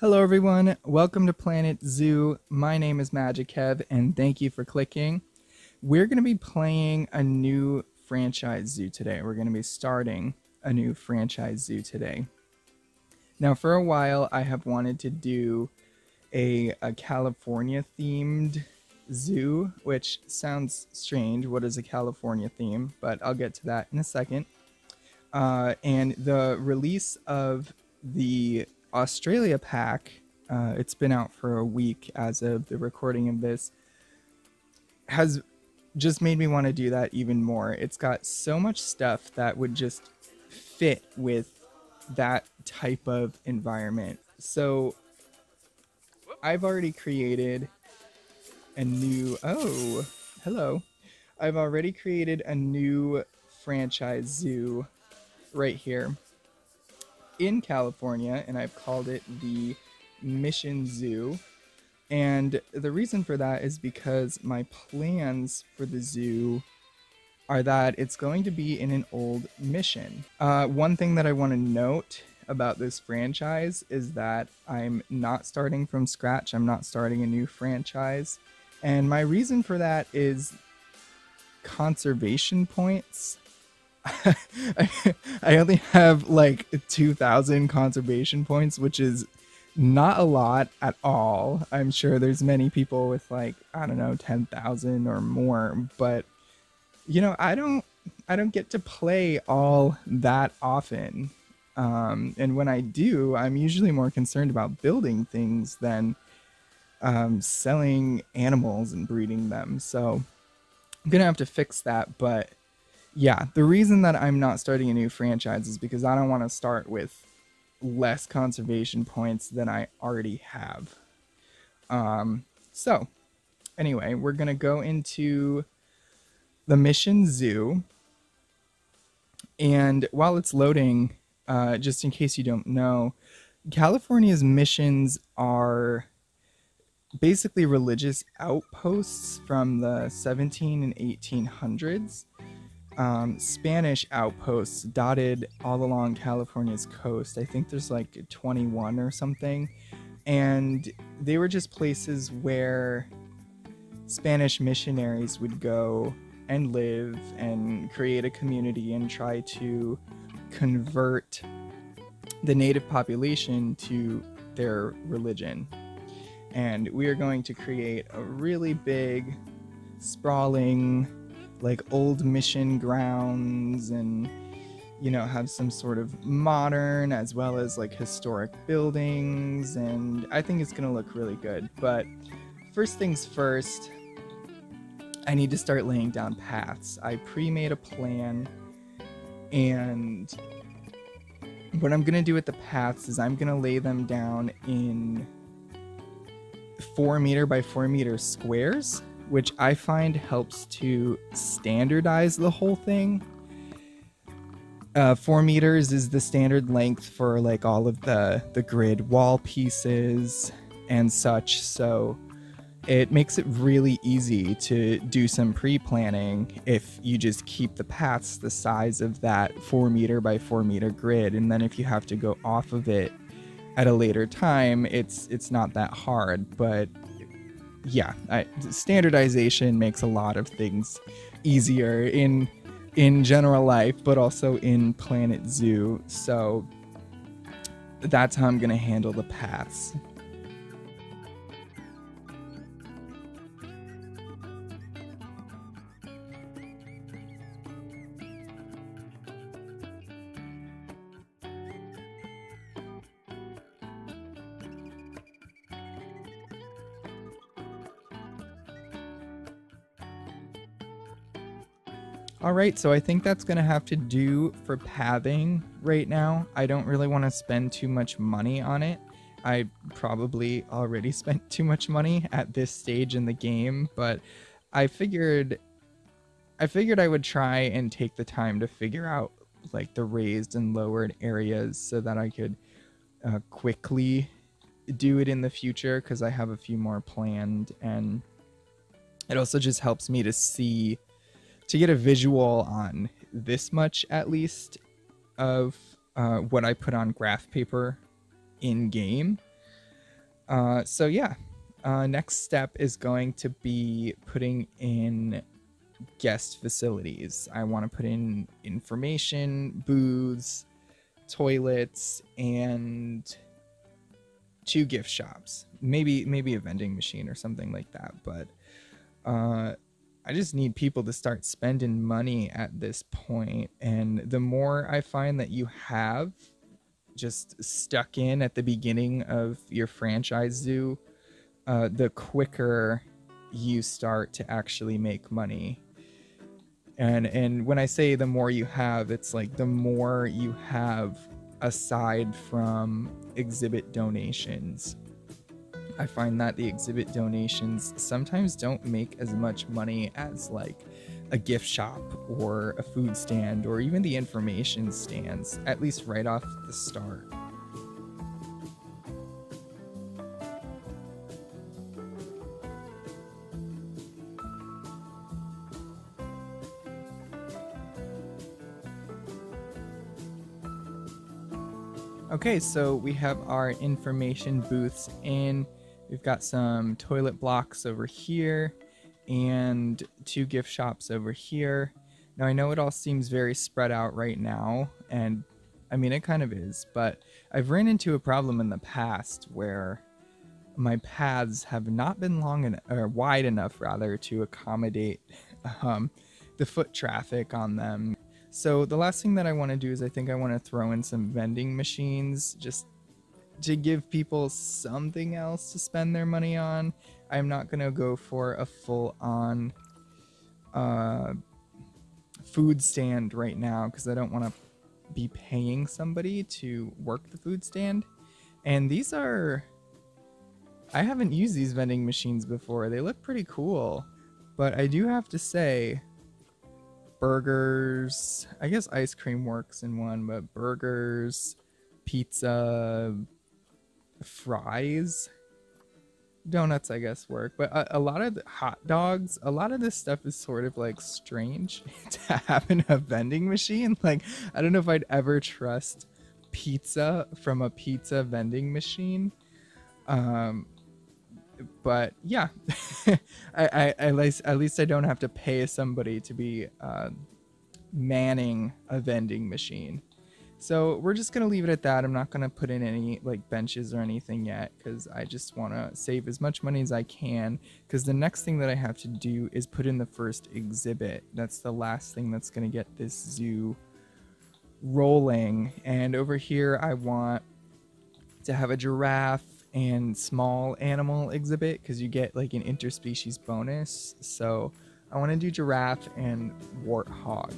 Hello everyone, welcome to Planet Zoo. My name is Magic Kev and thank you for clicking. We're going to be playing a new franchise zoo today. We're going to be starting a new franchise zoo today. Now for a while I have wanted to do a California themed zoo, which sounds strange. What is a California theme? But I'll get to that in a second. And the release of the Australia pack, it's been out for a week as of the recording of this, has just made me want to do that even more. It's got so much stuff that would just fit with that type of environment. So I've already created a new, oh, hello. I've already created a new franchise zoo right here in California, and I've called it the Mission Zoo. And the reason for that is because my plans for the zoo are that it's going to be in an old mission. One thing that I want to note about this franchise is that I'm not starting from scratch. I'm not starting a new franchise. And my reason for that is conservation points. I only have like 2,000 conservation points, which is not a lot at all. I'm sure there's many people with like, I don't know, 10,000 or more, but you know, I don't get to play all that often. And when I do, I'm usually more concerned about building things than selling animals and breeding them. So I'm gonna have to fix that, but yeah, the reason that I'm not starting a new franchise is because I don't want to start with less conservation points than I already have. So anyway, we're going to go into the Mission Zoo. And while it's loading, just in case you don't know, California's missions are basically religious outposts from the 17 and 1800s. Spanish outposts dotted all along California's coast. I think there's like 21 or something. And they were just places where Spanish missionaries would go and live and create a community and try to convert the native population to their religion. And we are going to create a really big, sprawling, like old mission grounds, and you know, have some sort of modern as well as like historic buildings, and I think it's gonna look really good. But first things first, I need to start laying down paths. I pre-made a plan, and what I'm gonna do with the paths is I'm gonna lay them down in 4 meter by 4 meter squares, which I find helps to standardize the whole thing. 4 meters is the standard length for like all of the grid wall pieces and such, so it makes it really easy to do some pre-planning if you just keep the paths the size of that 4 meter by 4 meter grid, and then if you have to go off of it at a later time, it's not that hard. But yeah, standardization makes a lot of things easier in general life, but also in Planet Zoo. So that's how I'm gonna handle the paths. Alright, so I think that's going to have to do for pathing right now. I don't really want to spend too much money on it. I probably already spent too much money at this stage in the game, but I figured I would try and take the time to figure out like the raised and lowered areas so that I could quickly do it in the future, because I have a few more planned, and it also just helps me to get a visual on this much at least of what I put on graph paper in game. So yeah, next step is going to be putting in guest facilities. I want to put in information booths, toilets, and 2 gift shops. Maybe a vending machine or something like that. But I just need people to start spending money at this point. And the more I find that you have just stuck in at the beginning of your franchise zoo, the quicker you start to actually make money. And when I say the more you have, it's like the more you have aside from exhibit donations. I find that the exhibit donations sometimes don't make as much money as like a gift shop or a food stand or even the information stands, at least right off the start. Okay, so we have our information booths in. We've got some toilet blocks over here and 2 gift shops over here. Now I know it all seems very spread out right now, and I mean it kind of is, but I've ran into a problem in the past where my paths have not been or wide enough rather to accommodate the foot traffic on them. So the last thing that I want to do is I think I want to throw in some vending machines just to give people something else to spend their money on. I'm not going to go for a full-on food stand right now because I don't want to be paying somebody to work the food stand. And these are... I haven't used these vending machines before. They look pretty cool. But I do have to say... burgers, I guess ice cream works in one, but burgers, pizza, fries, donuts I guess work, but a lot of the hot dogs, a lot of this stuff is sort of like strange to have in a vending machine. Like I don't know if I'd ever trust pizza from a pizza vending machine. But yeah, at least I don't have to pay somebody to be manning a vending machine. So we're just gonna leave it at that. I'm not gonna put in any like benches or anything yet because I just want to save as much money as I can, because the next thing that I have to do is put in the first exhibit. That's the last thing that's gonna get this zoo rolling. And over here I want to have a giraffe and small animal exhibit because you get like an interspecies bonus. So I want to do giraffe and warthog.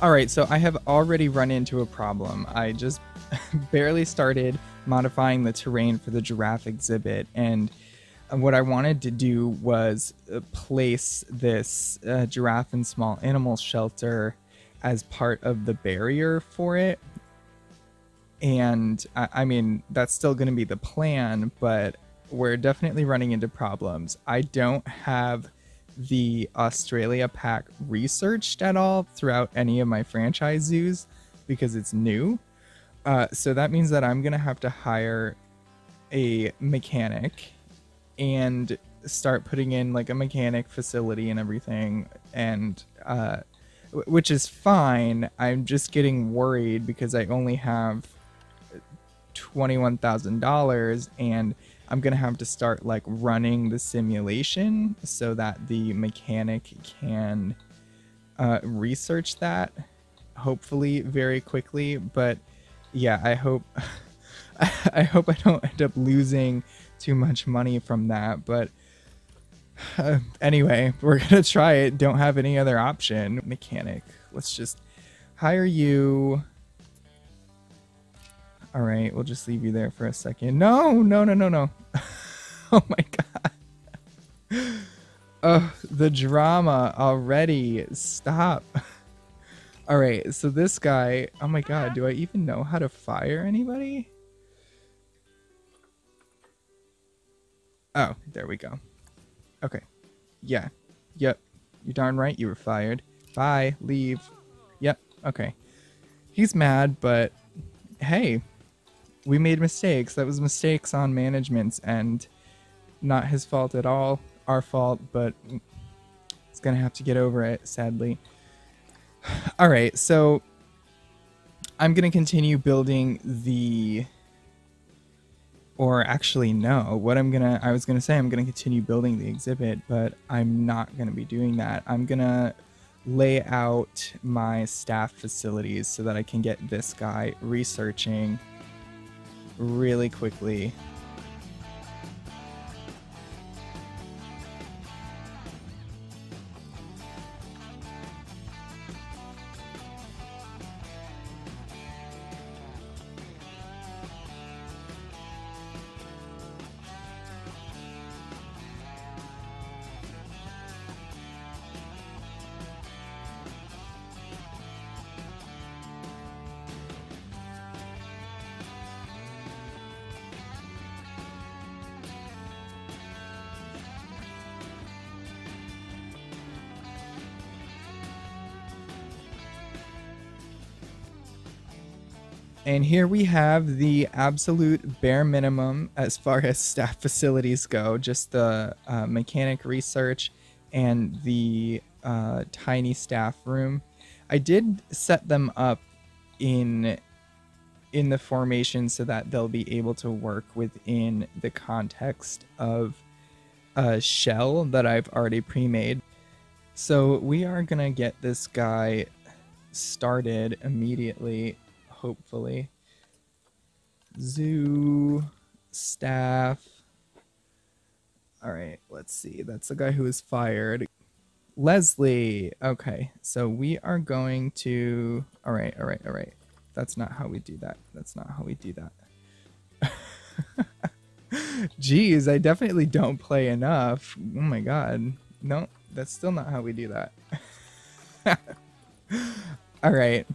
Alright, so I have already run into a problem. I just barely started modifying the terrain for the giraffe exhibit, and what I wanted to do was place this giraffe and small animal shelter as part of the barrier for it. And I mean, that's still going to be the plan, but we're definitely running into problems. I don't have the Australia pack researched at all throughout any of my franchise zoos because it's new. So that means that I'm going to have to hire a mechanic and start putting in like a mechanic facility and everything. And which is fine. I'm just getting worried because I only have $21,000 and I'm gonna have to start like running the simulation so that the mechanic can research that hopefully very quickly. But yeah, I hope I hope I don't end up losing too much money from that, but anyway, we're gonna try it. Don't have any other option. Mechanic. Let's just hire you. All right, we'll just leave you there for a second. No, no, no, no, no. Oh my god. Oh, the drama already. Stop. All right, so this guy, oh my god, do I even know how to fire anybody? Oh, there we go. Okay. Yeah. Yep. You're darn right you were fired. Bye. Leave. Yep. Okay. He's mad, but hey, we made mistakes. That was mistakes on management's end. Not his fault at all. Our fault, but he's gonna have to get over it, sadly. All right, so I'm gonna continue building the, or actually no, I was gonna say I'm gonna continue building the exhibit, but I'm not gonna be doing that. I'm gonna lay out my staff facilities so that I can get this guy researching really quickly. And here we have the absolute bare minimum as far as staff facilities go, just the mechanic research and the tiny staff room. I did set them up in the formation so that they'll be able to work within the context of a shell that I've already pre-made. So we are gonna get this guy started immediately. Hopefully. Zoo staff. All right, let's see. That's the guy who was fired. Lesley. Okay, so we are going to. All right. That's not how we do that. That's not how we do that. Jeez, I definitely don't play enough. Oh my god. No, that's still not how we do that. All right.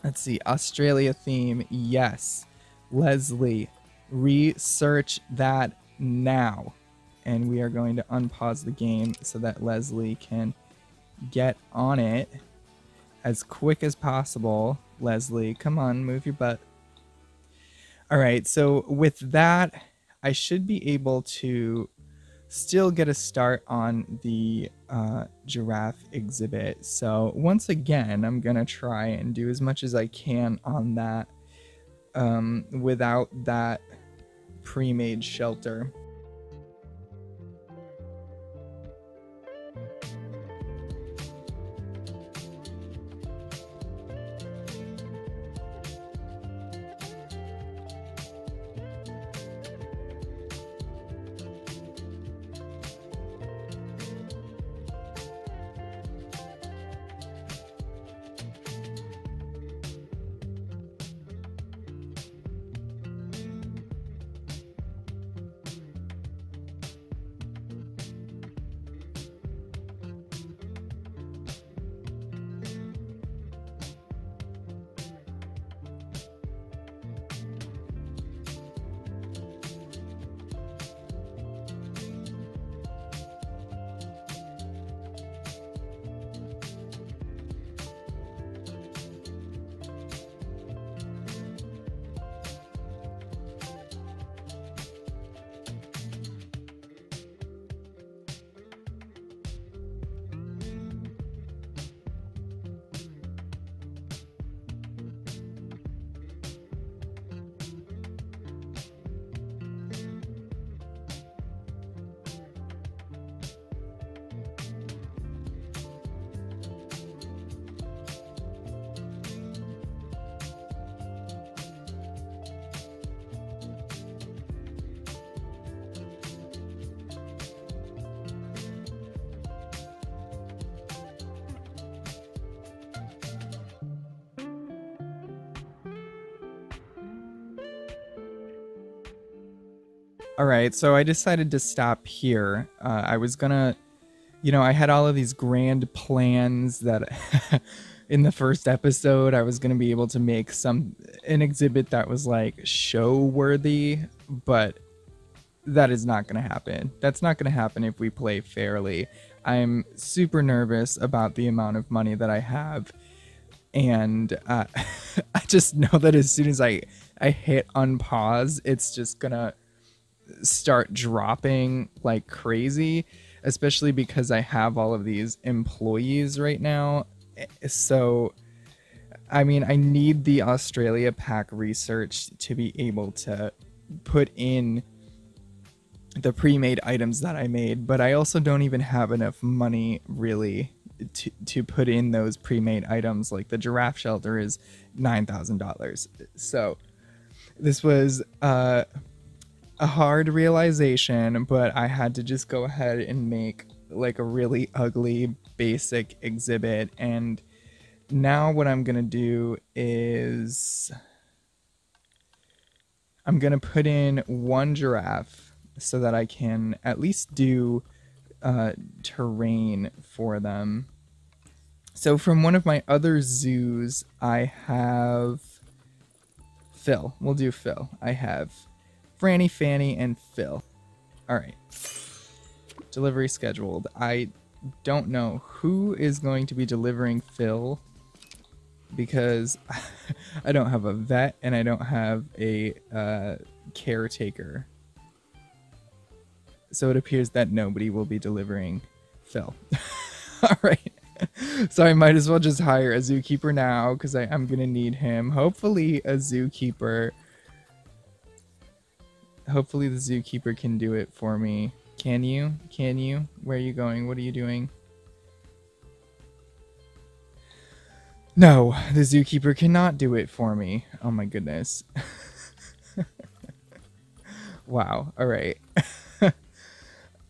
Let's see, Australia theme, yes. Lesley, research that now. And we are going to unpause the game so that Lesley can get on it as quick as possible. Lesley, come on, move your butt. All right, so with that, I should be able to still get a start on the giraffe exhibit. So once again, I'm gonna try and do as much as I can on that without that pre-made shelter. All right, so I decided to stop here. I was gonna, I had all of these grand plans that in the first episode I was gonna be able to make an exhibit that was like show worthy, but that is not gonna happen. That's not gonna happen if we play fairly. I'm super nervous about the amount of money that I have, and I just know that as soon as I hit unpause, it's just gonna start dropping like crazy, especially because I have all of these employees right now. So I mean, I need the Australia pack research to be able to put in the pre-made items that I made, but I also don't even have enough money really to put in those pre-made items. Like the giraffe shelter is $9,000. So this was a hard realization, but I had to just go ahead and make like a really ugly basic exhibit. And now what I'm gonna do is I'm gonna put in one giraffe so that I can at least do terrain for them. So from one of my other zoos, I have Phil. We'll do Phil. I have Franny, Fanny, and Phil. All right. Delivery scheduled. I don't know who is going to be delivering Phil because I don't have a vet and I don't have a caretaker. So it appears that nobody will be delivering Phil. All right. So I might as well just hire a zookeeper now because I'm going to need him. Hopefully a zookeeper. Hopefully the zookeeper can do it for me. Can you? Can you? Where are you going? What are you doing? No, the zookeeper cannot do it for me. Oh my goodness. Wow. All right.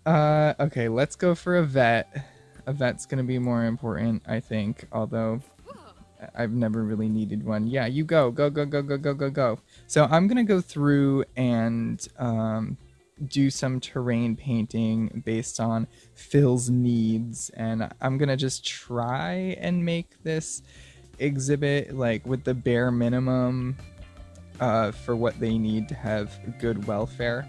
Okay, let's go for a vet. A vet's gonna be more important, I think, although I've never really needed one. Yeah, you go. Go, go, go, go, go, go, go. So I'm gonna go through and do some terrain painting based on Phil's needs, and I'm gonna just try and make this exhibit like with the bare minimum for what they need to have good welfare.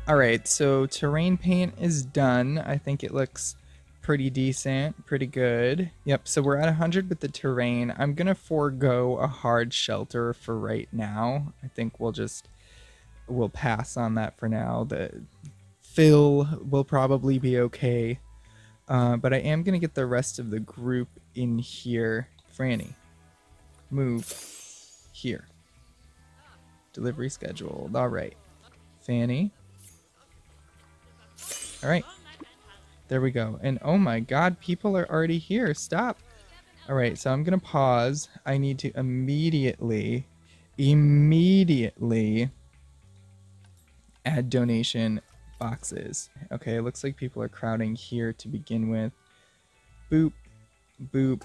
All right, so terrain paint is done. I think it looks pretty decent, pretty good. Yep, so we're at 100 with the terrain. I'm gonna forego a hard shelter for right now. I think we'll pass on that for now. The Phil will probably be okay But I am going to get the rest of the group in here. Franny, move here. Delivery scheduled. All right. Fanny. All right. There we go. And oh my god, people are already here. Stop. All right, so I'm going to pause. I need to immediately add donation boxes. Okay, it looks like people are crowding here to begin with. Boop, boop,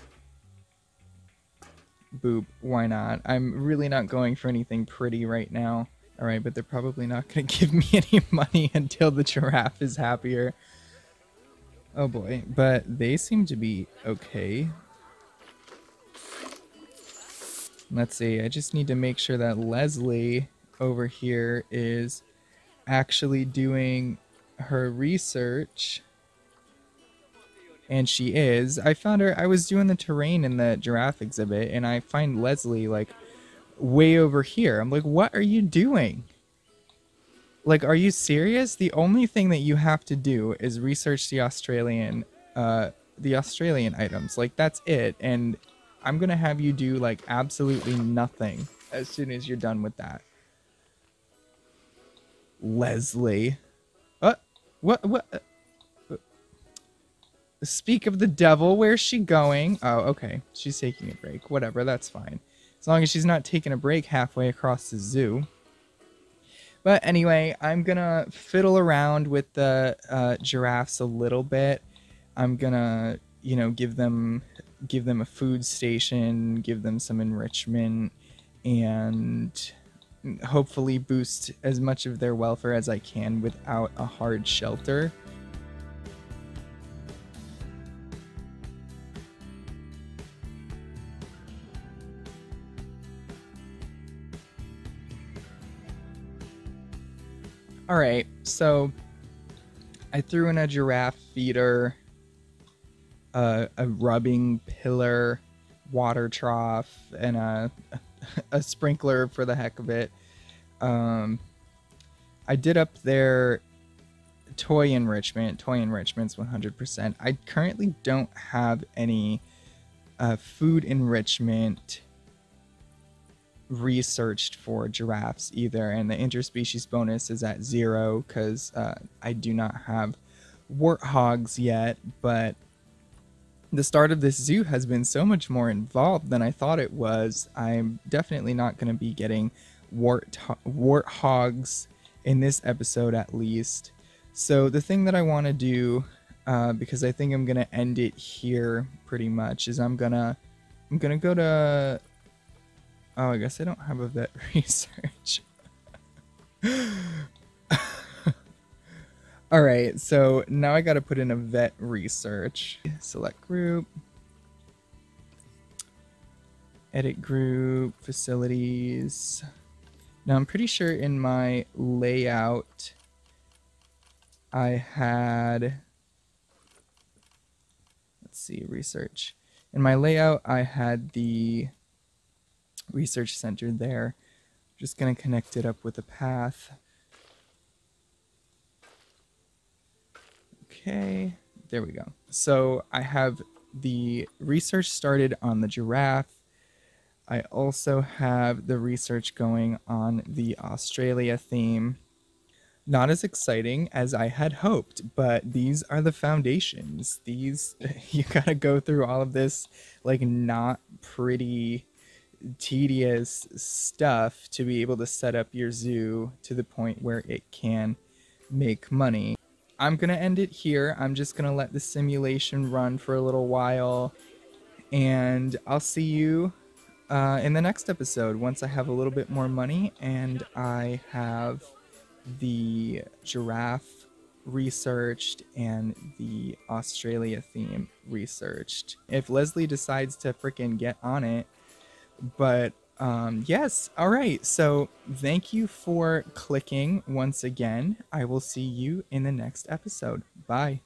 boop. Why not? I'm really not going for anything pretty right now. All right, but they're probably not going to give me any money until the giraffe is happier. Oh boy, but they seem to be okay. Let's see, I just need to make sure that Lesley over here is actually doing her research. And she is. I found her, I was doing the terrain in the giraffe exhibit, and I find Lesley like way over here. I'm like, what are you doing? Like, are you serious? The only thing that you have to do is research the Australian items. Like, that's it. And I'm gonna have you do like absolutely nothing as soon as you're done with that. Lesley. What? Speak of the devil, where's she going? Oh, okay. She's taking a break. Whatever, that's fine. As long as she's not taking a break halfway across the zoo. But anyway, I'm gonna fiddle around with the giraffes a little bit. I'm gonna, you know, give them a food station, give them some enrichment, and hopefully boost as much of their welfare as I can without a hard shelter. Alright, so I threw in a giraffe feeder, a rubbing pillar, water trough, and a sprinkler for the heck of it. I did up their toy enrichment. Toy enrichment's 100%. I currently don't have any food enrichment researched for giraffes either, and the interspecies bonus is at 0 because I do not have warthogs yet. But the start of this zoo has been so much more involved than I thought it was. I'm definitely not going to be getting warthogs in this episode, at least. So the thing that I want to do, because I think I'm going to end it here pretty much, is I'm gonna go to... Oh, I guess I don't have a vet research. Alright, so now I gotta put in a vet research. Select group. Edit group, facilities. Now I'm pretty sure in my layout I had... Let's see, research. In my layout I had the research center there. Just gonna connect it up with a path. Okay, there we go. So I have the research started on the giraffe. I also have the research going on the Australia theme. Not as exciting as I had hoped, but these are the foundations. These, you gotta go through all of this, like, not pretty, tedious stuff to be able to set up your zoo to the point where it can make money. I'm gonna end it here. I'm just gonna let the simulation run for a little while, and I'll see you in the next episode once I have a little bit more money and I have the giraffe researched and the Australia theme researched. If Lesley decides to frickin' get on it. But yes, all right, so thank you for clicking once again. I will see you in the next episode. Bye.